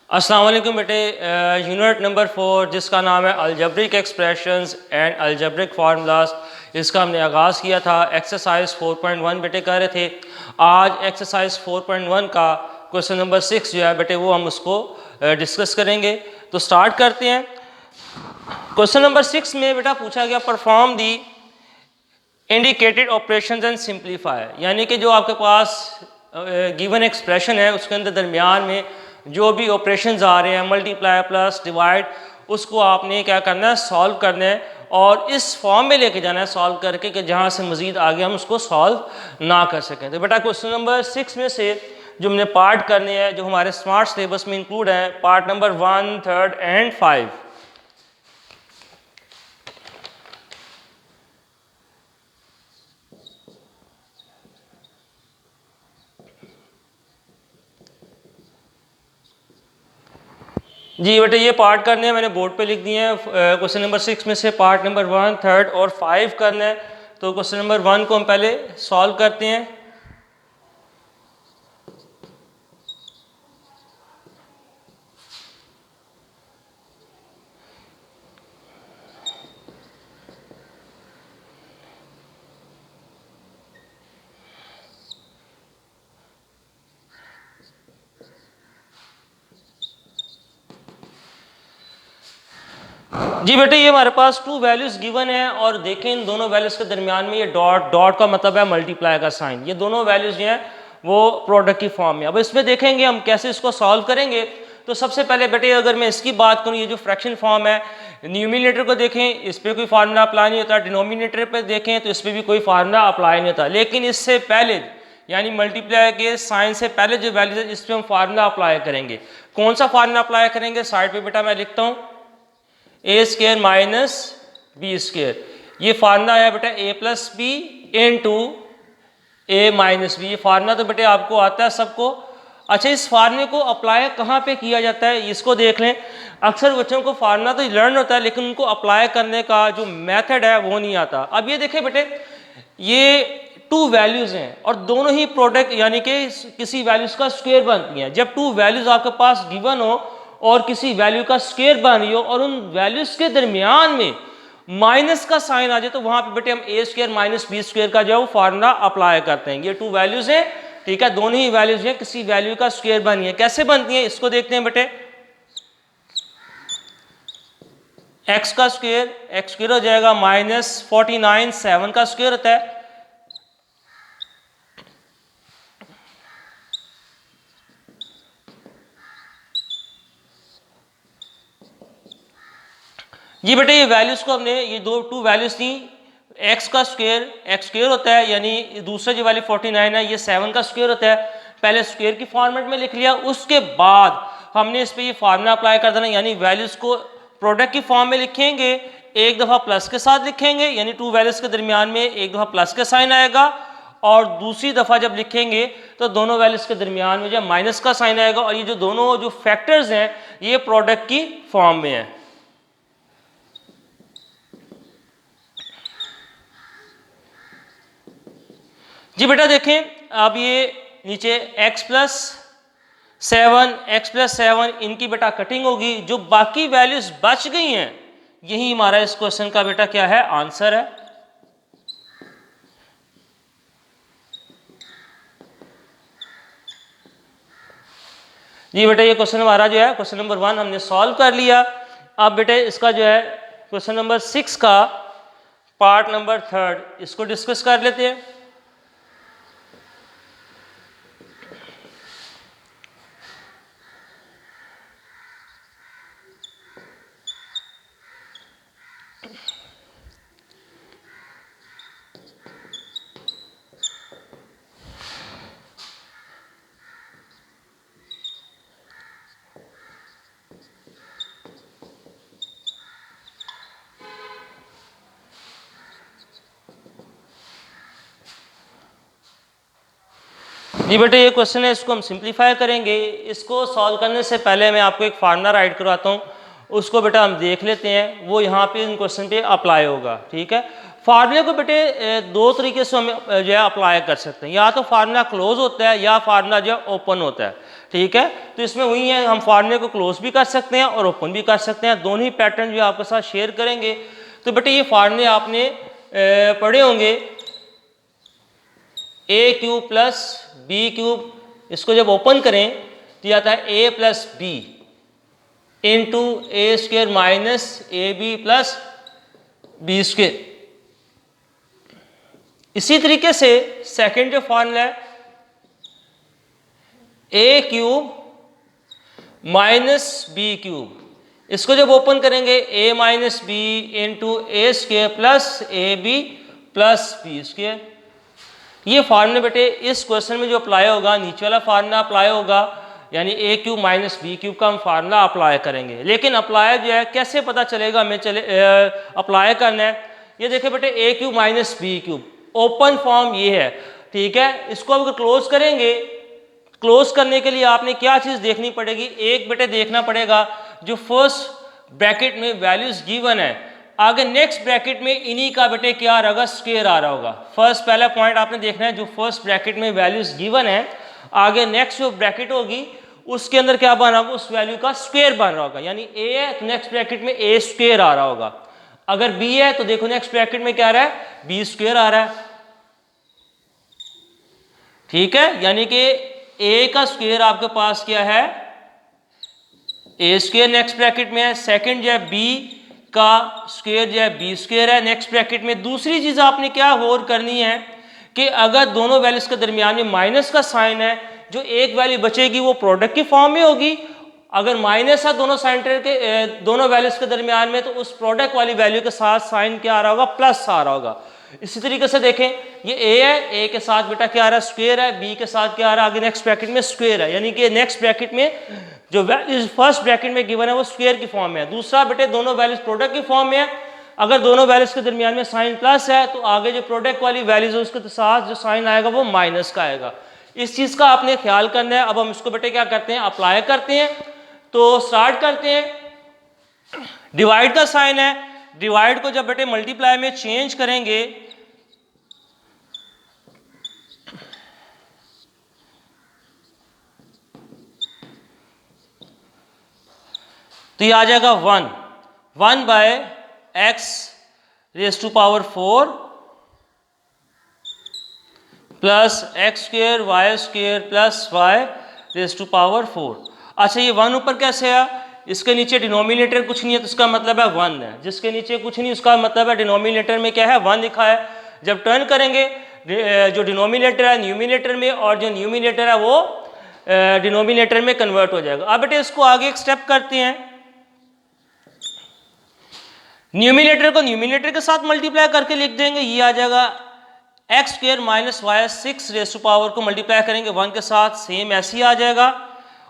अस्सलाम वालेकुम बेटे। यूनिट नंबर 4 जिसका नाम है algebraic expressions and algebraic formulas, इसका हमने आगाज़ किया था। एक्सरसाइज 4.1 बेटे कर रहे थे। आज एक्सरसाइज 4.1 का क्वेश्चन नंबर 6 जो है बेटे वो हम उसको डिस्कस करेंगे। तो स्टार्ट करते हैं। क्वेश्चन नंबर 6 में बेटा पूछा गया perform the indicated operations and simplify, यानी कि जो आपके पास गिवन एक्सप्रेशन है उसके अंदर दरमियान में जो भी ऑपरेशंस आ रहे हैं, मल्टीप्लाई प्लस डिवाइड, उसको आपने क्या करना है, सॉल्व करना है और इस फॉर्म में लेके जाना है सॉल्व करके कि जहाँ से मज़ीद आगे हम उसको सॉल्व ना कर सकें। तो बेटा क्वेश्चन नंबर 6 में से जो हमने पार्ट करने हैं जो हमारे स्मार्ट सिलेबस में इंक्लूड है, पार्ट नंबर 1, 3 एंड 5। जी बेटे ये पार्ट करने हैं, मैंने बोर्ड पे लिख दिए हैं। क्वेश्चन नंबर 6 में से पार्ट नंबर 1, 3 और 5 करना है। तो क्वेश्चन नंबर 1 को हम पहले सॉल्व करते हैं। जी बेटे ये हमारे पास 2 वैल्यूज गिवन है और देखें इन दोनों वैल्यूज के दरमियान में ये डॉट, डॉट का मतलब है मल्टीप्लाई का साइन। ये दोनों वैल्यूज जो हैं वो प्रोडक्ट की फॉर्म में। अब इसमें देखेंगे हम कैसे इसको सॉल्व करेंगे। तो सबसे पहले बेटे अगर मैं इसकी बात करूँ, ये जो फ्रैक्शन फॉर्म है, न्यूमिनेटर को देखें, इस पर कोई फार्मूला अप्लाई नहीं होता। डिनोमिनेटर पर देखें तो इस पर भी कोई फार्मूला अप्लाई नहीं होता। लेकिन इससे पहले यानी मल्टीप्लाई के साइन से पहले जो वैल्यूज है इस पर हम फार्मूला अप्लाई करेंगे। कौन सा फार्मूला अप्लाई करेंगे, साइड पे बेटा मैं लिखता हूँ, A square minus B square. ये फार्मूला है बेटा A plus B into A minus B. ये फार्मूला तो बेटे आपको आता है सबको। अच्छा, इस फार्मूले को अप्लाई कहाँ पे किया जाता है इसको देख लें। अक्सर बच्चों को फार्मूला तो लर्न होता है लेकिन उनको अप्लाई करने का जो मेथड है वो नहीं आता। अब ये देखें बेटे, ये 2 वैल्यूज हैं और दोनों ही प्रोडक्ट यानी कि किसी वैल्यूज का स्क्वायर बनती हैं। जब 2 वैल्यूज आपके पास गिवन हो और किसी वैल्यू का स्क्वायर बन रही हो और उन वैल्यूज के दरमियान में माइनस का साइन आ जाए तो वहां पे बेटे हम ए स्क्वायर माइनस बी स्क्वायर का जो फार्मूला अप्लाई करते हैं। ये 2 वैल्यूज हैं, ठीक है, दोनों ही वैल्यूज हैं किसी वैल्यू का स्क्वायर बनी है। कैसे बनती है इसको देखते हैं बेटे। एक्स का स्क्वायर, एक्स स्क्वायर हो जाएगा माइनस 49, 7 का स्क्वायर होता है। जी बेटे ये वैल्यूज को हमने ये 2 वैल्यूज थी, एक्स का स्क्वायर, एक्स स्क्वायर होता है यानी दूसरा जो वाली 49 है ये 7 का स्क्वायर होता है। पहले स्क्वायर की फॉर्मेट में लिख लिया, उसके बाद हमने इस पे ये फार्मूला अप्लाई कर देना, यानी वैल्यूज को प्रोडक्ट की फॉर्म में लिखेंगे, एक दफ़ा प्लस के साथ लिखेंगे यानी 2 वैल्यूज के दरमियान में एक दफ़ा प्लस का साइन आएगा और दूसरी दफ़ा जब लिखेंगे तो दोनों वैल्यूज के दरमियान में जब माइनस का साइन आएगा और ये जो दोनों जो फैक्टर्स हैं ये प्रोडक्ट की फॉर्म में है। जी बेटा देखें, अब ये नीचे x प्लस 7 इनकी बेटा कटिंग होगी, जो बाकी वैल्यूज बच गई हैं यही हमारा इस क्वेश्चन का बेटा क्या है, आंसर है। जी बेटा ये क्वेश्चन हमारा जो है क्वेश्चन नंबर 1 हमने सॉल्व कर लिया। अब बेटे इसका जो है क्वेश्चन नंबर 6 का पार्ट नंबर 3 इसको डिस्कस कर लेते हैं। जी बेटे ये क्वेश्चन है, इसको हम सिंप्लीफाई करेंगे। इसको सॉल्व करने से पहले मैं आपको एक फार्मूला राइट करवाता हूँ, उसको बेटा हम देख लेते हैं, वो यहाँ पे इन क्वेश्चन पे अप्लाई होगा, ठीक है। फार्मूले को बेटे दो तरीके से हम जो है अप्लाई कर सकते हैं, या तो फार्मूला क्लोज होता है या फार्मूला जो है ओपन होता है, ठीक है। तो इसमें वही है, हम फार्मूले को क्लोज भी कर सकते हैं और ओपन भी कर सकते हैं, दोनों ही पैटर्न जो आपके साथ शेयर करेंगे। तो बेटे ये फार्मूले आपने पढ़े होंगे, A cube plus B cube, इसको जब ओपन करें तो आता है A plus B into A square minus A B plus B square. इसी तरीके से सेकंड जो फॉर्मूला है, A cube minus B cube, इसको जब ओपन करेंगे A minus B into A square plus A B plus B square. ये formula बेटे इस क्वेश्चन में जो अप्लाई होगा, नीचे वाला फार्मूला अप्लाई होगा, यानी ए क्यूब माइनस बी क्यूब का हम फार्मूला अप्लाई करेंगे। लेकिन अप्लाई जो है कैसे पता चलेगा हमें अप्लाई करना है, ये देखिए बेटे A cube minus B cube open form ये है, ठीक है। इसको अगर क्लोज करेंगे, क्लोज करने के लिए आपने क्या चीज़ देखनी पड़ेगी, एक बेटे देखना पड़ेगा जो फर्स्ट ब्रैकेट में वैल्यूज गिवन है, आगे नेक्स्ट ब्रैकेट में इन्हीं का बेटे क्या आ रहा होगा, स्क्वायर आ रहा होगा। फर्स्ट पहला पॉइंट आपने देखना है, जो फर्स्ट ब्रैकेट में वैल्यूज गिवन है, आगे नेक्स्ट जो ब्रैकेट होगी उसके अंदर क्या बन रहा होगा, उस वैल्यू का स्क्वायर बन रहा होगा। यानी ए है तो नेक्स्ट ब्रैकेट में ए स्क्वायर आ रहा होगा, अगर बी है तो देखो नेक्स्ट ब्रैकेट में क्या आ रहा है, बी स्क्वायर आ रहा है, ठीक है। यानी कि ए का स्क्वायर आपके पास क्या है, ए स्क्वायर नेक्स्ट ब्रैकेट में है, सेकंड जो है बी का स्क्वायर जो है बी स्क्वायर है नेक्स्ट ब्रैकेट में। दूसरी चीज आपने क्या और करनी है कि अगर दोनों वैल्यूज के दरमियान में माइनस का साइन है, जो एक वैल्यू बचेगी वो प्रोडक्ट की फॉर्म में होगी। अगर माइनस है दोनों सेंटर के दोनों वैल्यूज के दरमियान में, तो उस प्रोडक्ट वाली वैल्यू के साथ साइन क्या आ रहा होगा, प्लस आ रहा होगा। इसी तरीके से देखें, ये ए है, ए के साथ बेटा क्या आ रहा है, स्क्वायर है, बी के साथ क्या आ रहा है, आगे नेक्स्ट ब्रैकेट में स्क्वायर है, यानी कि नेक्स्ट ब्रैकेट में जो वैल्यूज फर्स्ट ब्रैकेट में गिवन है वो स्क्वायर की फॉर्म में है। दूसरा बेटे दोनों वैल्यूज प्रोडक्ट की फॉर्म में है, अगर दोनों वैल्यूज के दरमियान में साइन प्लस है तो आगे जो प्रोडक्ट वाली वैल्यूज है उसके साथ जो साइन आएगा वो माइनस का आएगा। इस चीज का आपने ख्याल करना है। अब हम इसको बेटे क्या करते हैं, अप्लाई करते हैं। तो स्टार्ट करते हैं, डिवाइड का साइन है, डिवाइड को जब बेटे मल्टीप्लाई में चेंज करेंगे तो ये आ जाएगा 1 by x raise to power 4 plus x square y square plus y raise to power 4। अच्छा ये 1 ऊपर कैसे आया, इसके नीचे डिनोमिनेटर कुछ नहीं है तो इसका मतलब है 1 है, जिसके नीचे कुछ नहीं उसका मतलब है डिनोमिनेटर में क्या है, 1 लिखा है। जब टर्न करेंगे जो डिनोमिनेटर है न्यूमिनेटर में और जो न्यूमिनेटर है वो डिनोमिनेटर में कन्वर्ट हो जाएगा। अब बेटे इसको आगे एक स्टेप करते हैं, न्यूमिनेटर को न्यूमिनेटर के साथ मल्टीप्लाई करके लिख देंगे, ये आ जाएगा x square minus y 6 raise to power को मल्टीप्लाई करेंगे 1 के साथ, सेम ऐसे ही आ जाएगा।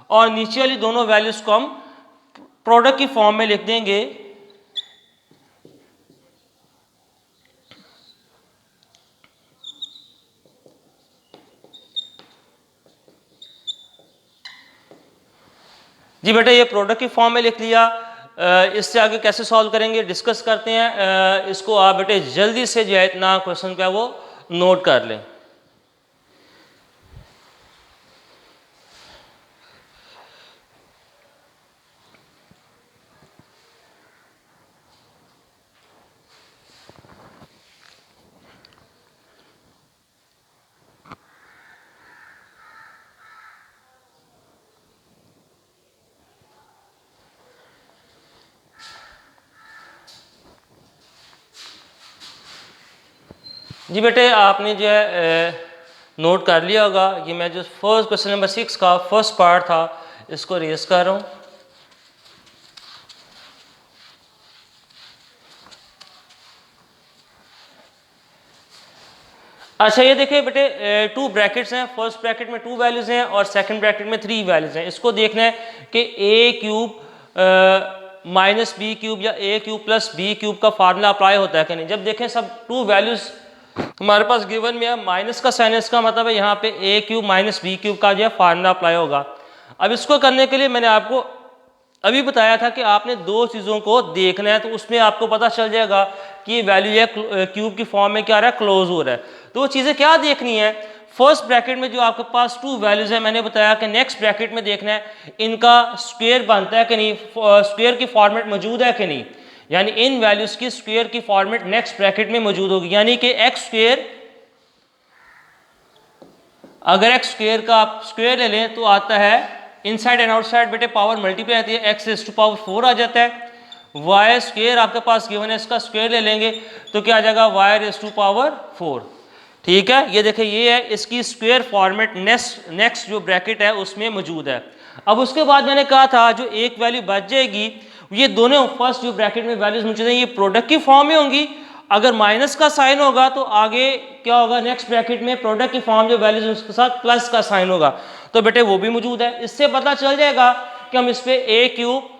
और नीचे वाली दोनों वैल्यूज को हम प्रोडक्ट की फॉर्म में लिख देंगे, जी बेटा ये प्रोडक्ट की फॉर्म में लिख लिया। इससे आगे कैसे सॉल्व करेंगे डिस्कस करते हैं। इसको आप बेटे जल्दी से जो है इतना क्वेश्चन का वो नोट कर लें। जी बेटे आपने जो है नोट कर लिया होगा, ये मैं जो फर्स्ट क्वेश्चन नंबर 6 का फर्स्ट पार्ट था इसको रेज कर रहा हूँ। अच्छा ये देखिए बेटे 2 ब्रैकेट्स हैं, फर्स्ट ब्रैकेट में 2 वैल्यूज हैं और सेकंड ब्रैकेट में 3 वैल्यूज हैं। इसको देखना है कि ए क्यूब माइनस बी क्यूब या ए क्यूब प्लस बी क्यूब का फार्मूला अप्लाई होता है कि नहीं। जब देखें सब 2 वैल्यूज हमारे पास गिवन में है, माइनस का साइन, इसका मतलब है यहाँ पे ए क्यूब माइनस बी क्यूब का जो है फार्मूला अप्लाई होगा। अब इसको करने के लिए मैंने आपको अभी बताया था कि आपने दो चीज़ों को देखना है, तो उसमें आपको पता चल जाएगा कि ये वैल्यू है क्यूब की फॉर्म में क्या रहा है, क्लोज हो रहा है। तो वो चीज़ें क्या देखनी है, फर्स्ट ब्रैकेट में जो आपके पास टू वैल्यूज है, मैंने बताया कि नेक्स्ट ब्रैकेट में देखना है इनका स्क्वायर बनता है कि नहीं, स्क्वायर की फॉर्मेट मौजूद है कि नहीं, यानी इन वैल्यूज की स्क्वायर की फॉर्मेट नेक्स्ट ब्रैकेट में मौजूद होगी। यानी कि एक्स स्क्वायर, अगर एक्स स्क्वायर का आप स्क्वायर ले लें तो आता है इनसाइड एंड आउटसाइड बेटे पावर मल्टीप्लाई आती है, एक्स रेज़ टू पावर 4 आ जाता है। वाई स्क्वायर आपके पास गिवन है, इसका स्क्वायर ले लेंगे तो क्या आ जाएगा, वाई रेज़ टू पावर 4। ठीक है, ये देखिए ये है इसकी स्क्वायर फॉर्मेट नेक्स्ट जो ब्रैकेट है उसमें मौजूद है। अब उसके बाद मैंने कहा था जो एक वैल्यू बच जाएगी, ये दोनों फर्स्ट जो ब्रैकेट में वैल्यूज मौजूद हैं ये प्रोडक्ट की फॉर्म में होंगी। अगर माइनस का साइन होगा तो आगे क्या होगा, नेक्स्ट ब्रैकेट में प्रोडक्ट की फॉर्म जो वैल्यूज उसके साथ प्लस का साइन होगा, तो बेटे वो भी मौजूद है। इससे पता चल जाएगा कि हम इस पे ए क्यूब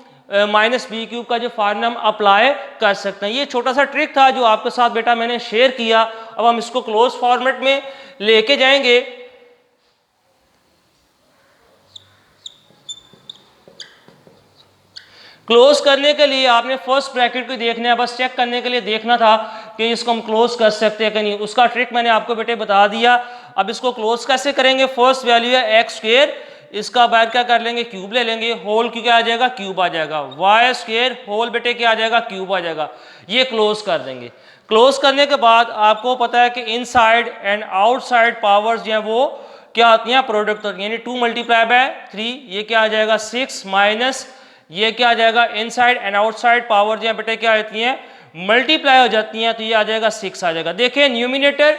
माइनस बी क्यूब का जो फार्मूला हम अप्लाई कर सकते हैं। ये छोटा सा ट्रिक था जो आपके साथ बेटा मैंने शेयर किया। अब हम इसको क्लोज फॉर्मेट में लेके जाएंगे। क्लोज करने के लिए आपने फर्स्ट ब्रैकेट को देखना है, बस चेक करने के लिए देखना था कि इसको हम क्लोज कर सकते हैं कि नहीं, उसका ट्रिक मैंने आपको बेटे बता दिया। अब इसको क्लोज कैसे करेंगे, फर्स्ट वैल्यू है एक्स स्क्वायर, इसका बाहर क्या कर लेंगे, क्यूब ले लेंगे, होल क्यों क्या आ जाएगा, क्यूब आ जाएगा, वाई स्क्वायर होल बेटे क्या आ जाएगा, क्यूब आ जाएगा। ये क्लोज कर देंगे। क्लोज करने के बाद आपको पता है कि इनसाइड एंड आउटसाइड पावर्स जो है वो क्या आती हैं, प्रोडक्ट होती है, यानी 2 मल्टीप्लाई बाय 3, ये क्या आ जाएगा 6 माइनस ये क्या आ जाएगा, इनसाइड एंड आउटसाइड पावर जो बेटे क्या आती हैं, मल्टीप्लाई हो जाती हैं, तो ये आ जाएगा 6 आ जाएगा। देखिए न्यूमिनेटर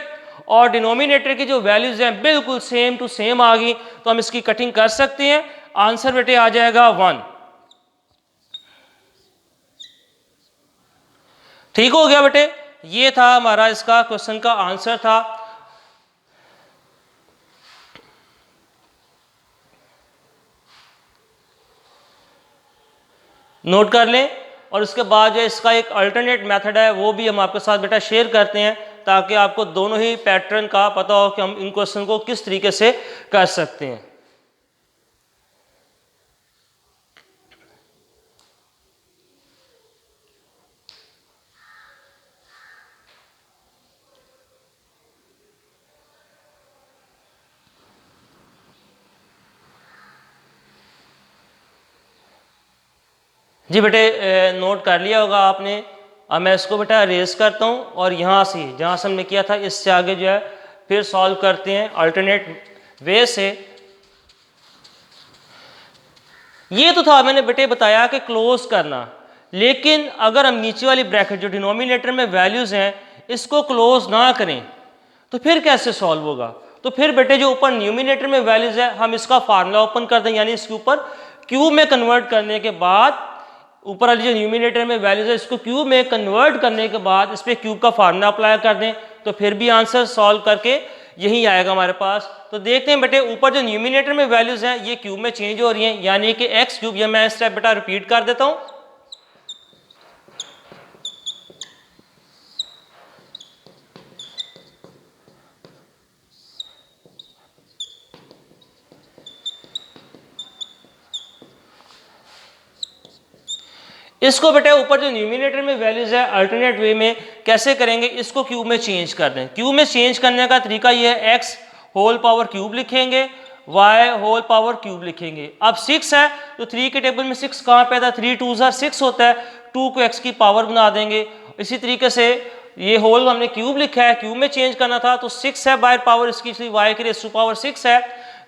और डिनोमिनेटर की जो वैल्यूज हैं बिल्कुल सेम टू सेम आ गई, तो हम इसकी कटिंग कर सकते हैं। आंसर बेटे आ जाएगा 1। ठीक हो गया बेटे, ये था हमारा इसका क्वेश्चन का आंसर था। नोट कर लें। और उसके बाद जो इसका एक अल्टरनेट मेथड है वो भी हम आपके साथ बेटा शेयर करते हैं, ताकि आपको दोनों ही पैटर्न का पता हो कि हम इन क्वेश्चन को किस तरीके से कर सकते हैं। जी बेटे नोट कर लिया होगा आपने। अब मैं इसको बेटा रेज करता हूँ और यहाँ से जहाँ से हमने किया था इससे आगे जो है फिर सॉल्व करते हैं अल्टरनेट वे से। ये तो था मैंने बेटे बताया कि क्लोज करना, लेकिन अगर हम नीचे वाली ब्रैकेट जो डिनोमिनेटर में वैल्यूज हैं इसको क्लोज ना करें तो फिर कैसे सॉल्व होगा। तो फिर बेटे जो ऊपर न्यूमिनेटर में वैल्यूज है हम इसका फार्मूला ओपन कर दें, यानी इसके ऊपर क्यूब में कन्वर्ट करने के बाद ऊपर वाली जो न्यूमिनेटर में वैल्यूज है इसको क्यूब में कन्वर्ट करने के बाद इस पर क्यूब का फार्मूला अप्लाई कर दें, तो फिर भी आंसर सॉल्व करके यही आएगा हमारे पास। तो देखते हैं बेटे ऊपर जो न्यूमिनेटर में वैल्यूज हैं ये क्यूब में चेंज हो रही हैं, यानी कि एक्स क्यूब। ये मैं स्टेप बेटा रिपीट कर देता हूँ। इसको बेटे ऊपर जो न्यूमिनेटर में वैल्यूज है अल्टरनेट वे में कैसे करेंगे, इसको क्यूब में चेंज कर दें। क्यूब में चेंज करने का तरीका ये है, एक्स होल पावर क्यूब लिखेंगे, वाई होल पावर क्यूब लिखेंगे। अब 6 है तो 3 के टेबल में 6 कहाँ पे था, 3 2 6 होता है, 2 को x की पावर बना देंगे। इसी तरीके से ये होल हमने क्यूब लिखा है, क्यूब में चेंज करना था तो 6 है बाय पावर इसकी, इसलिए y की रेज़ टू पावर 6 है,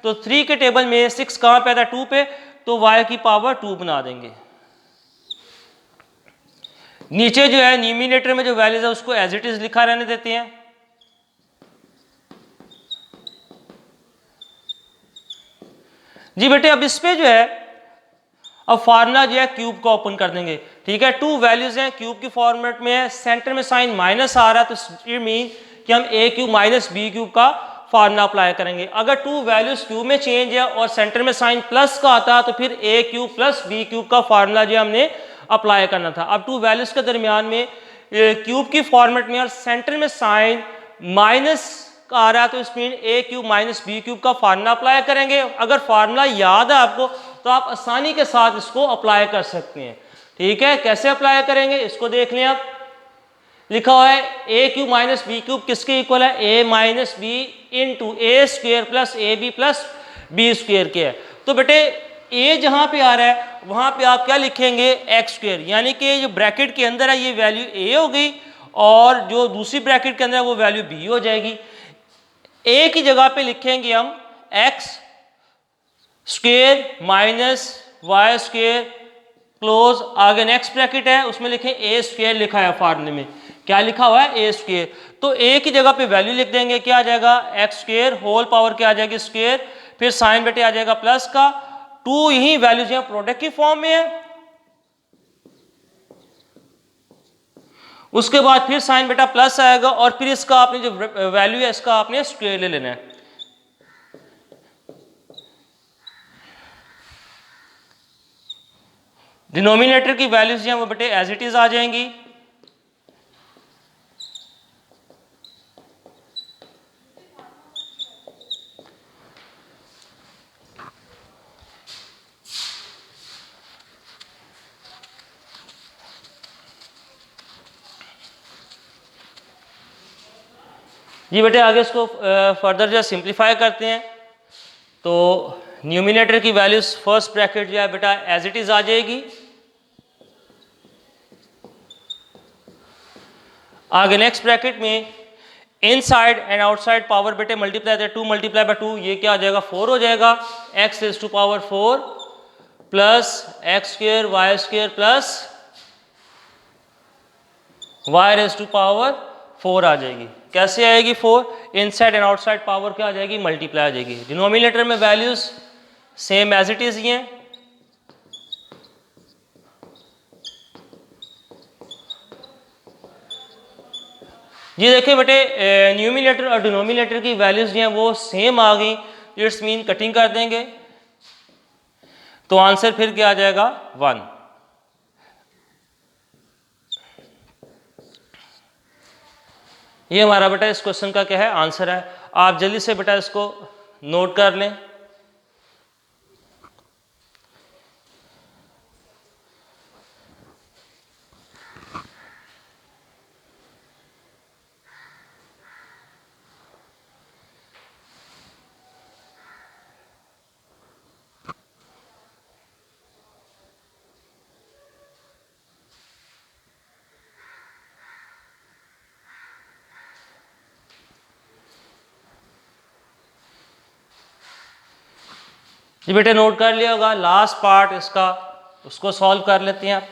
तो 3 के टेबल में 6 कहाँ पे था 2 पे, तो y की पावर 2 बना देंगे। नीचे जो है न्यूमिनेटर में जो वैल्यूज है उसको एज इट इज लिखा रहने देते हैं। जी बेटे अब इस पे जो है अब फार्मूला जो है क्यूब का ओपन कर देंगे। ठीक है, 2 वैल्यूज हैं, क्यूब की फॉर्मेट में है, सेंटर में साइन माइनस आ रहा है, तो इट मीन कि हम ए क्यूब माइनस बी क्यूब का फार्मूला अप्लाई करेंगे। अगर 2 वैल्यूज क्यूब में चेंज है और सेंटर में साइन प्लस का आता है तो फिर ए क्यूब प्लस बी क्यूब का फार्मूला जो हमने अप्लाई करना था। अब 2 वैल्यूज के दरमियान में क्यूब की फॉर्मेट में और सेंटर में साइन माइनस आ रहा है तो इस मीन ए क्यूब माइनस बी क्यूब का फार्मूला अप्लाई करेंगे। अगर फार्मूला याद है आपको तो आप आसानी के साथ इसको अप्लाई कर सकते हैं। ठीक है, कैसे अप्लाई करेंगे इसको देख लें। आप लिखा हुआ है A cube minus B cube किसके इक्वल है, A minus B into A square plus A B plus B square के है। तो बेटे ए जहाँ पे आ रहा है वहाँ पे आप क्या लिखेंगे, एक्स स्क्वेयर, यानी कि जो ब्रैकेट के अंदर है ये वैल्यू ए हो गई और जो दूसरी ब्रैकेट के अंदर है वो वैल्यू बी हो जाएगी। ए की जगह पे लिखेंगे हम x square minus y square close, आगे नेक्स्ट ब्रैकेट है उसमें लिखें ए स्क्वेयर, लिखा है फार्मूले में क्या लिखा हुआ है, ए स्क्वेयर। तो ए की जगह पे वैल्यू लिख देंगे, क्या आ जाएगा, एक्स स्क्वेयर होल पावर क्या आ जाएगी स्क्वेयर, फिर साइन बेटे आ जाएगा प्लस का 2, यही वैल्यूज यहाँ प्रोडक्ट की फॉर्म में है। उसके बाद फिर साइन बेटा प्लस आएगा और फिर इसका आपने जो वैल्यू है इसका आपने स्क्वेयर ले लेना है। डिनोमिनेटर की वैल्यूज हैं वो बेटे एज इट इज आ जाएंगी। जी बेटे आगे इसको फर्दर जो सिंप्लीफाई करते हैं तो न्यूमिनेटर की वैल्यूज फर्स्ट ब्रैकेट जो है बेटा एज इट इज आ जाएगी। आगे नेक्स्ट ब्रैकेट में इनसाइड एंड आउटसाइड पावर बेटे मल्टीप्लाई है 2 मल्टीप्लाई बाय 2 ये क्या आ जाएगा 4 हो जाएगा, x raise to power 4 plus x square y square plus y raise to power 4 आ जाएगी। कैसे आएगी 4, इनसाइड एंड आउटसाइड पावर क्या आ जाएगी मल्टीप्लाई आ जाएगी। डिनोमिनेटर में values same as it is ही हैं। ये देखिए बेटे न्यूमिनेटर और डिनोमिनेटर की वैल्यूज जो हैं वो सेम आ गई, इट्स मीन कटिंग कर देंगे तो आंसर फिर क्या आ जाएगा 1। ये हमारा बेटा इस क्वेश्चन का क्या है आंसर है। आप जल्दी से बेटा इसको नोट कर लें। जी बेटे नोट कर लिया होगा, लास्ट पार्ट इसका उसको सॉल्व कर लेते हैं आप।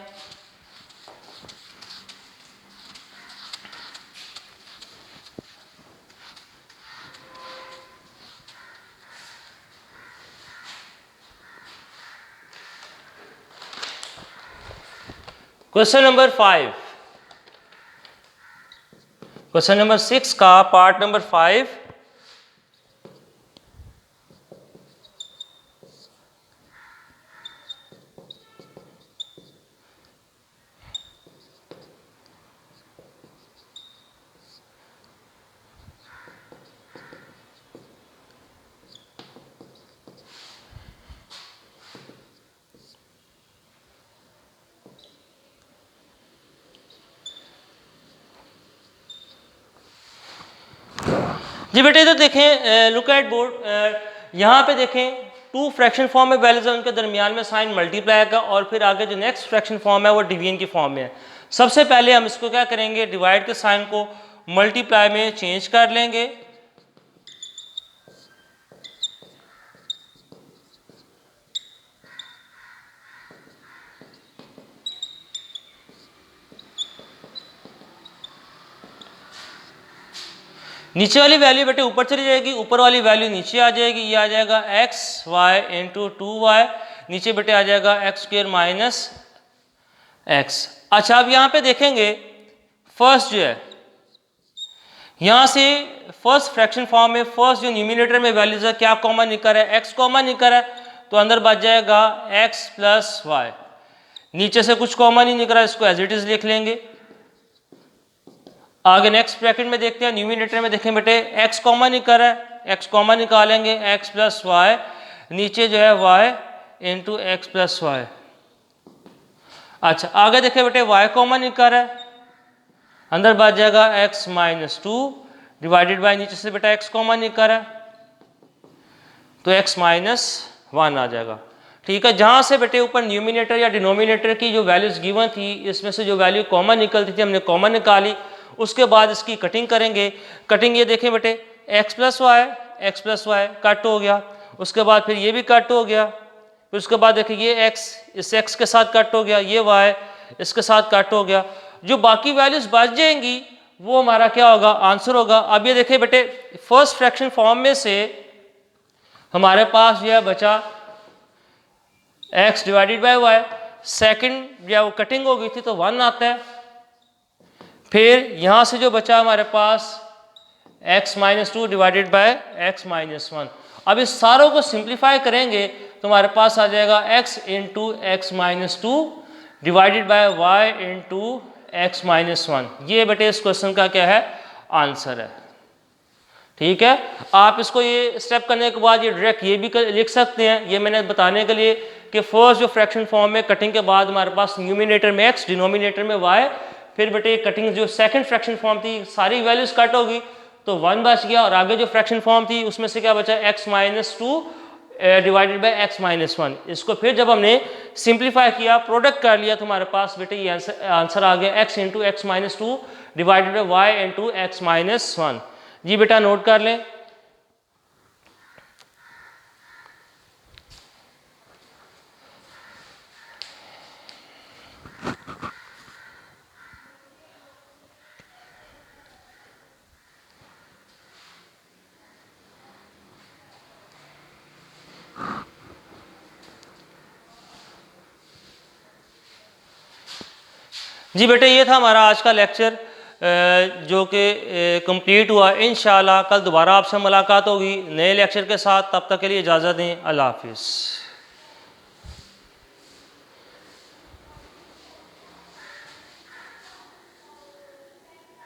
क्वेश्चन नंबर 5, क्वेश्चन नंबर 6 का पार्ट नंबर 5। जी बेटे इधर देखें, लुक एट बोर्ड, यहाँ पे देखें 2 फ्रैक्शन फॉर्म में वैल्यूज है, उनके दरमियान में साइन मल्टीप्लाई का और फिर आगे जो नेक्स्ट फ्रैक्शन फॉर्म है वो डिवीजन की फॉर्म में है। सबसे पहले हम इसको क्या करेंगे, डिवाइड के साइन को मल्टीप्लाई में चेंज कर लेंगे। नीचे वाली वैल्यू बेटे ऊपर चली जाएगी, ऊपर वाली वैल्यू नीचे आ जाएगी। ये आ जाएगा एक्स वाई इंटू 2y, नीचे बेटे आ जाएगा एक्स स्क्वेयर माइनस एक्स। अच्छा अब यहाँ पे देखेंगे फर्स्ट जो है यहाँ से फर्स्ट फ्रैक्शन फॉर्म में फर्स्ट जो न्यूमिनेटर में वैल्यूज है क्या कॉमन निकल है, एक्स कॉमन निकल है तो अंदर बच जाएगा एक्स प्लस वाई। नीचे से कुछ कॉमन ही निकल रहा है, इसको एज इट इज लिख लेंगे। आगे नेक्स्ट ब्रैकेट में देखते हैं, न्यूमिनेटर में देखें बेटे x कॉमन निकल रहा है, x कॉमन निकालेंगे x प्लस वाई, नीचे जो है y into x plus y. अच्छा आगे देखिए बेटे y कॉमन निकल रहा है, अंदर बच जाएगा x minus two divided by नीचे से बेटा x कॉमन निकल रहा है तो x माइनस वन आ जाएगा। ठीक है, जहाँ से बेटे ऊपर न्यूमिनेटर या डिनोमिनेटर की जो वैल्यूज गिवन थी इसमें से जो वैल्यू कॉमन निकलती थी हमने कॉमन निकाली। उसके बाद इसकी कटिंग करेंगे। कटिंग ये देखें बेटे x प्लस वाई कट हो गया, उसके बाद फिर ये भी कट हो गया, फिर उसके बाद देखिए ये x इस x के साथ कट हो गया, ये y इसके साथ कट हो गया। जो बाकी वैल्यूज बच जाएंगी वो हमारा क्या होगा, आंसर होगा। अब ये देखिए बेटे फर्स्ट फ्रैक्शन फॉर्म में से हमारे पास यह बचा x divided by y, second या वो कटिंग हो गई थी तो 1 आता है। फिर यहाँ से जो बचा हमारे पास x minus two divided by x minus one. अब इस सारों को सिंप्लीफाई करेंगे तो हमारे पास आ जाएगा x into x minus two divided by Y into x minus one. ये बेटे इस क्वेश्चन का क्या है, आंसर है। ठीक है, आप इसको ये स्टेप करने के बाद ये डायरेक्ट ये भी लिख सकते हैं। ये मैंने बताने के लिए कि फर्स्ट जो फ्रैक्शन फॉर्म में कटिंग के बाद हमारे पास न्यूमिनेटर में x डिनोमिनेटर में y, फिर बेटे कटिंग जो सेकंड फ्रैक्शन फॉर्म थी सारी वैल्यूज कट होगी तो 1 बच गया, और आगे जो फ्रैक्शन फॉर्म थी उसमें से क्या बचा x minus two divided by x minus one. इसको फिर जब हमने सिंप्लीफाई किया प्रोडक्ट कर लिया तो हमारे पास बेटे ये आंसर आ गया x into x minus two divided by Y into x minus one. जी बेटा नोट कर लें। जी बेटे ये था हमारा आज का लेक्चर जो कि कंप्लीट हुआ। इंशाल्लाह कल दोबारा आपसे मुलाकात होगी नए लेक्चर के साथ। तब तक के लिए इजाज़त दें। अल्लाह हाफिज़।